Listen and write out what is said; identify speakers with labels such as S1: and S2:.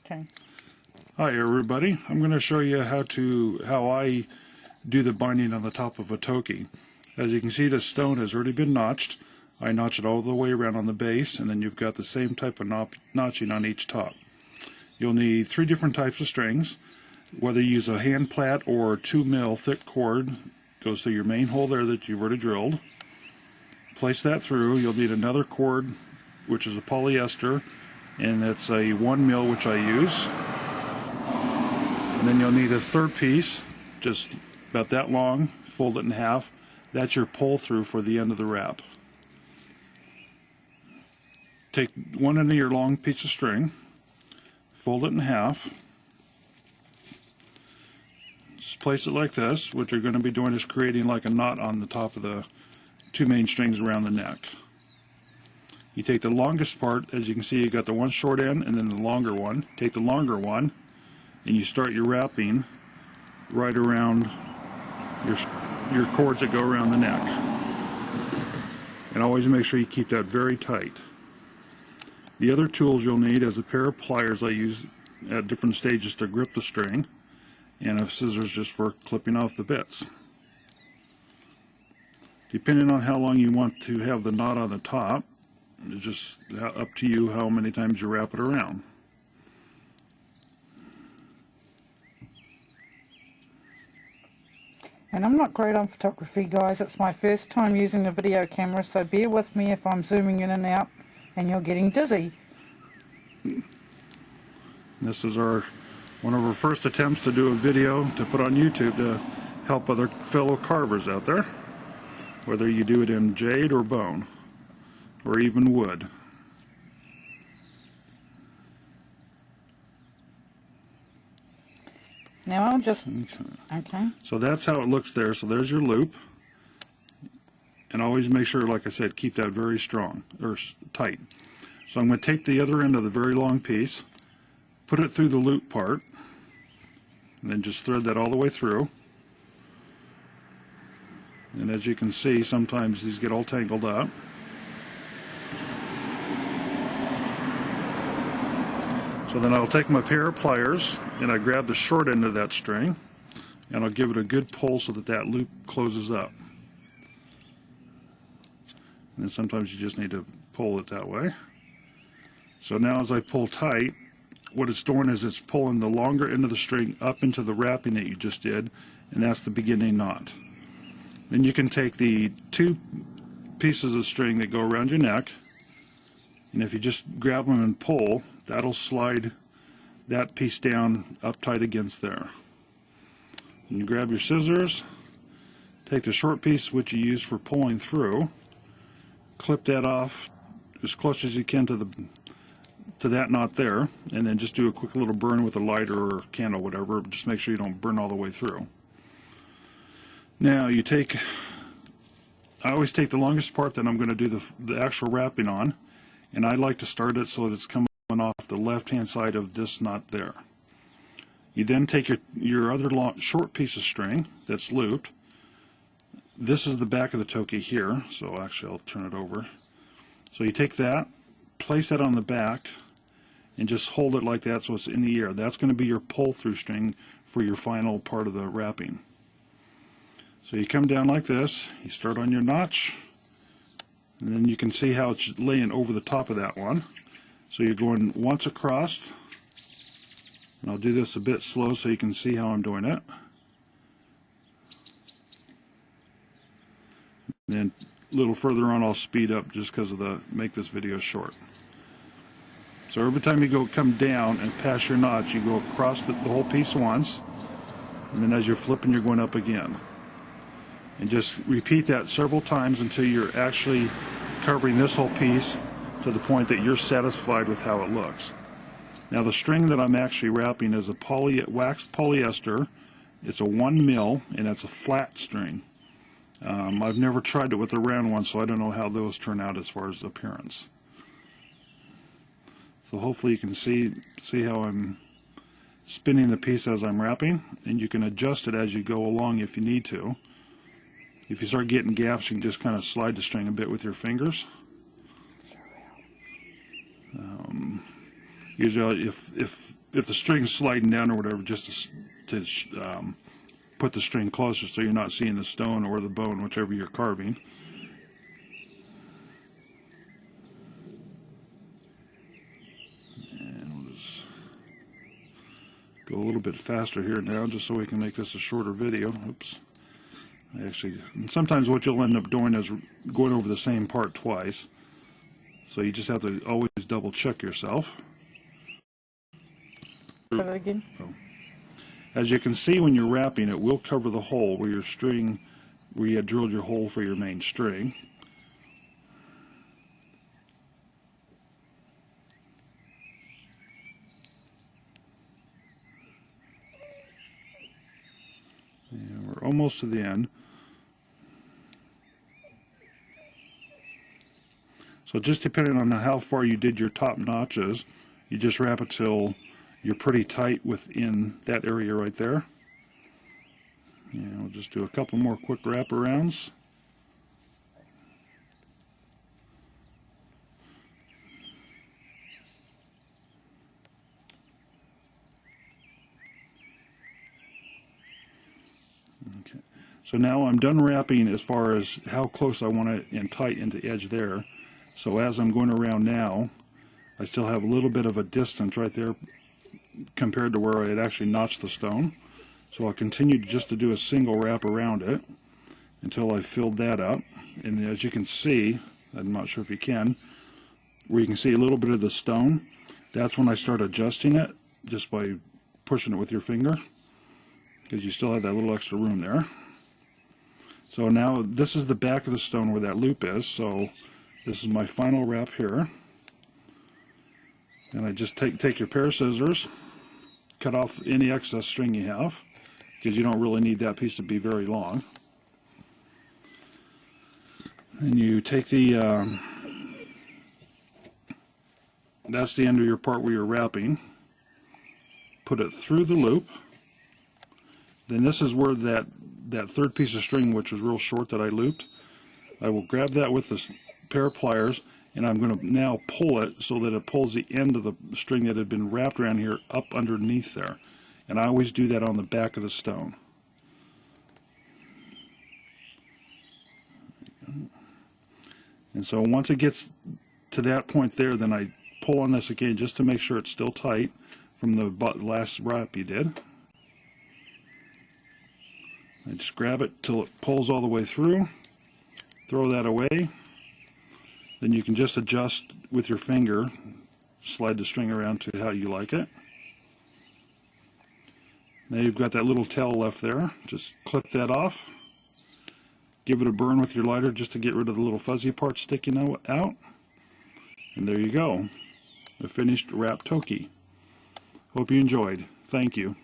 S1: Okay.
S2: Hi everybody, I'm going to show you how I do the binding on the top of a toki. As you can see, the stone has already been notched. I notch it all the way around on the base, and then you've got the same type of notching on each top. You'll need 3 different types of strings. Whether you use a hand plait or 2 mil thick cord, goes through your main hole there that you've already drilled. Place that through. You'll need another cord, which is a polyester, and it's a 1 mil, which I use. And then you'll need a third piece, just about that long, fold it in half. That's your pull through for the end of the wrap. Take one end of your long piece of string, fold it in half, just place it like this. What you're going to be doing is creating like a knot on the top of the 2 main strings around the neck. You take the longest part. As you can see, you got the one short end and then the longer one. Take the longer one and you start your wrapping right around your cords that go around the neck. And always make sure you keep that very tight. The other tools you'll need is a pair of pliers I use at different stages to grip the string, and a scissors just for clipping off the bits. Depending on how long you want to have the knot on the top, it's just up to you how many times you wrap it around.
S1: And I'm not great on photography, guys. It's my first time using a video camera, so bear with me if I'm zooming in and out and you're getting dizzy.
S2: This is one of our first attempts to do a video to put on YouTube to help other fellow carvers out there, whether you do it in jade or bone or even wood.
S1: Now I'll just, okay.
S2: So that's how it looks there. So there's your loop. And always make sure, like I said, keep that very strong, or tight. So I'm going to take the other end of the very long piece, put it through the loop part, and then just thread that all the way through. And as you can see, sometimes these get all tangled up. So then I'll take my pair of pliers and I grab the short end of that string and I'll give it a good pull so that that loop closes up. And then sometimes you just need to pull it that way. So now as I pull tight, what it's doing is it's pulling the longer end of the string up into the wrapping that you just did, and that's the beginning knot. Then you can take the 2 pieces of string that go around your neck, and if you just grab them and pull, that'll slide that piece down up tight against there. And you grab your scissors, take the short piece which you use for pulling through, clip that off as close as you can to that knot there, and then just do a quick little burn with a lighter or a candle, whatever. Just make sure you don't burn all the way through. Now I always take the longest part that I'm going to do the actual wrapping on, and I like to start it so that it's coming off the left hand side of this knot there. You then take your other short piece of string that's looped. This is the back of the toki here, so actually I'll turn it over. So you take that, place that on the back, and just hold it like that so it's in the air. That's going to be your pull through string for your final part of the wrapping. So you come down like this, you start on your notch, and then you can see how it's laying over the top of that one. So you're going once across, and I'll do this a bit slow so you can see how I'm doing it. And then a little further on I'll speed up just because of make this video short. So every time you come down and pass your notch, you go across the whole piece once, and then as you're flipping, you're going up again. And just repeat that several times until you're actually covering this whole piece to the point that you're satisfied with how it looks. Now the string that I'm actually wrapping is a waxed polyester. It's a 1 mil and it's a flat string. I've never tried it with a round one, so I don't know how those turn out as far as appearance. So hopefully you can see how I'm spinning the piece as I'm wrapping, and you can adjust it as you go along if you need to. If you start getting gaps, you can just kind of slide the string a bit with your fingers. Usually, if the string's sliding down or whatever, just to put the string closer so you're not seeing the stone or the bone, whichever you're carving. And we'll just go a little bit faster here now, just so we can make this a shorter video. Oops. Actually, sometimes what you'll end up doing is going over the same part twice. So you just have to always double check yourself.
S1: Say that again.
S2: Oh. As you can see, when you're wrapping, it will cover the hole where your string, where you had drilled your hole for your main string. And we're almost to the end. So just depending on how far you did your top notches, you just wrap it till you're pretty tight within that area right there. And we'll just do a couple more quick wraparounds. Okay. So now I'm done wrapping as far as how close I want it and tight into the edge there. So as I'm going around now, I still have a little bit of a distance right there compared to where I had actually notched the stone. So I'll continue just to do a single wrap around it until I filled that up. And as you can see, I'm not sure if you can, where you can see a little bit of the stone, that's when I start adjusting it just by pushing it with your finger, because you still have that little extra room there. So now this is the back of the stone where that loop is, so this is my final wrap here. And I just take your pair of scissors, cut off any excess string you have, because you don't really need that piece to be very long. And you take the, that's the end of your part where you're wrapping, put it through the loop. Then this is where that third piece of string, which was real short that I looped, I will grab that with this pair of pliers, and I'm going to now pull it so that it pulls the end of the string that had been wrapped around here up underneath there. And I always do that on the back of the stone. And so once it gets to that point there, then I pull on this again just to make sure it's still tight from the last wrap you did. I just grab it till it pulls all the way through, throw that away. Then you can just adjust with your finger, slide the string around to how you like it. Now you've got that little tail left there. Just clip that off. Give it a burn with your lighter just to get rid of the little fuzzy part sticking out. And there you go. A finished wrap toki. Hope you enjoyed. Thank you.